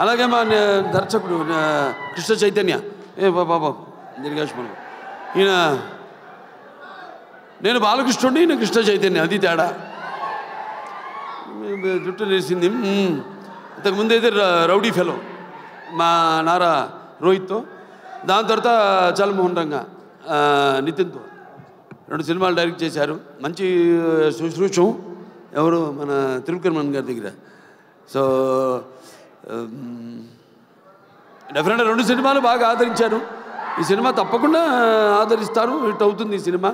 అలాగే మా దర్శకుడు కృష్ణ చైతన్య బాబా దీర్ఘాష్మణం ఈయన నేను బాలకృష్ణుడిని ఈయన కృష్ణ చైతన్య అది తేడా జుట్టు లేసింది ఇంతకుముందు అయితే రౌడీ ఫెలో మా నారా రోహిత్తో దాని తర్వాత చలమోహన్ రంగా నితిన్తో 2 సినిమాలు డైరెక్ట్ చేశారు మంచి శుశ్రూషం ఎవరు మన త్రివిక్రమన్ గారి దగ్గర సో డెఫినెట్గా 2 సినిమాలు బాగా ఆదరించారు ఈ సినిమా తప్పకుండా ఆదరిస్తారు హిట్ అవుతుంది ఈ సినిమా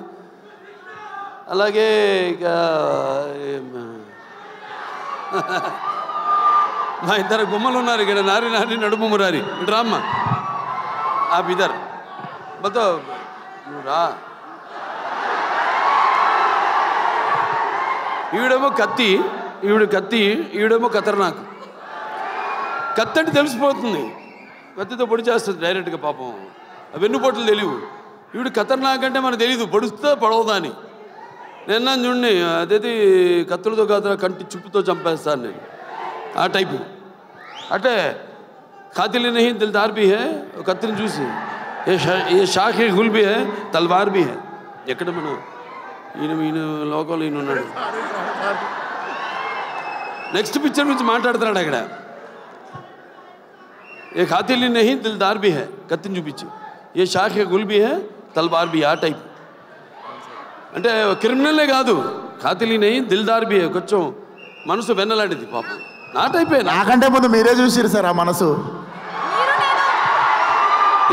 అలాగే ఇక మా ఇద్దరు గుమ్మలు ఉన్నారు ఇక్కడ నారి నారి నడుము మురారి ఇటు రామ్మ ఆ బిదర్ బతో నువ్వు రా ఈవిడేమో కత్తి ఈవిడేమో ఖతర్నాక్ కత్తి అంటే తెలిసిపోతుంది కత్తితో పొడి చేస్తుంది డైరెక్ట్గా పాపం వెన్నుపోట్లు తెలియవు ఈవిడ ఖతర్నాక్ అంటే మనకు తెలియదు పొడుస్తో పొడవదా అని నిన్న చూడండి అదేది కత్తులతో కాదు కంటి చుప్పుతో చంపేస్తాను నేను ఆ టైపు అంటే ఖాతిల్ నహీ దిల్దార్ భీ హై కత్తిని చూసి ఏ షాఖ్ హై గుల్ భీ హై తల్వార్ భీ హై ఎక్కడ మనం ఈయన లోకంలో ఈయన ఉన్నాడు నెక్స్ట్ పిక్చర్ గురించి మాట్లాడుతున్నాడు అక్కడ ఏ ఖాతిల్ నహీ దిల్దార్ భీ హై కత్తిని చూపించి ఏ షాఖ్ హై గుల్ భీ హై తల్వార్ భీ ఆ టైప్ అంటే క్రిమినల్లే కాదు ఖాతిల్ నహీ దిల్దార్ భీ హై కొంచెం మనసు వెన్నలాంటిది పాపం నా టైపే నాకంటే ముందు మీరే చూసిరు సార్ ఆ మనసు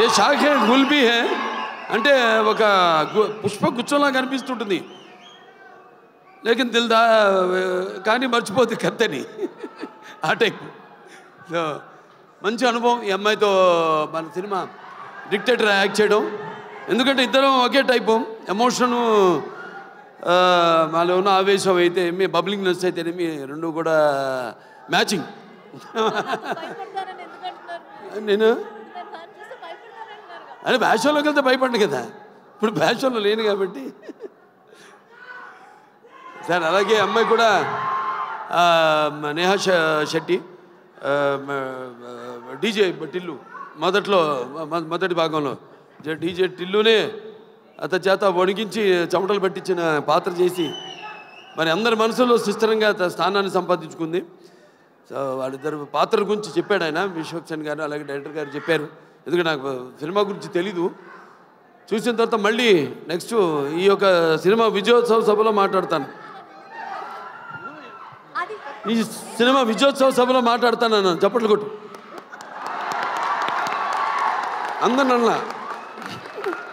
ఏ షాఖ్ హై గుల్ భీ హై అంటే ఒక పుష్ప గుచ్చంలా కనిపిస్తుంటుంది లేకిన్ దిల్దా కానీ మర్చిపోతుంది కత్తని ఆ టైప్ సో మంచి అనుభవం ఈ అమ్మాయితో మన సినిమా డిక్టేటర్ యాక్ట్ చేయడం ఎందుకంటే ఇద్దరం ఒకే టైపు ఎమోషను మాలో ఉన్న ఆవేశం అయితే మీ బబ్లింగ్నెస్ అయితేనేమి 2 కూడా మ్యాచింగ్ నేను అంటే బ్యాషోలోకి వెళ్తే భయపడ్డు కదా ఇప్పుడు బ్యాషోలో లేను కాబట్టి సార్ అలాగే అమ్మాయి కూడా నేహా శెట్టి డీజే టిల్లు మొదటి భాగంలో డీజే టిల్లునే అతని చేత వణికించి చెమటలు పట్టించిన పాత్ర చేసి మరి అందరి మనసులో సుస్థిరంగా స్థానాన్ని సంపాదించుకుంది సో వాళ్ళిద్దరు పాత్ర గురించి చెప్పాడు ఆయన విశ్వక్సేన్ గారు అలాగే డైరెక్టర్ గారు చెప్పారు ఎందుకంటే నాకు సినిమా గురించి తెలీదు చూసిన తర్వాత మళ్ళీ నెక్స్ట్ ఈ యొక్క సినిమా విజయోత్సవ సభలో మాట్లాడతాను ఈ సినిమా విజయోత్సవ సభలో మాట్లాడతాను అన్నాను చప్పట్లు కొట్టు అందరినన్నా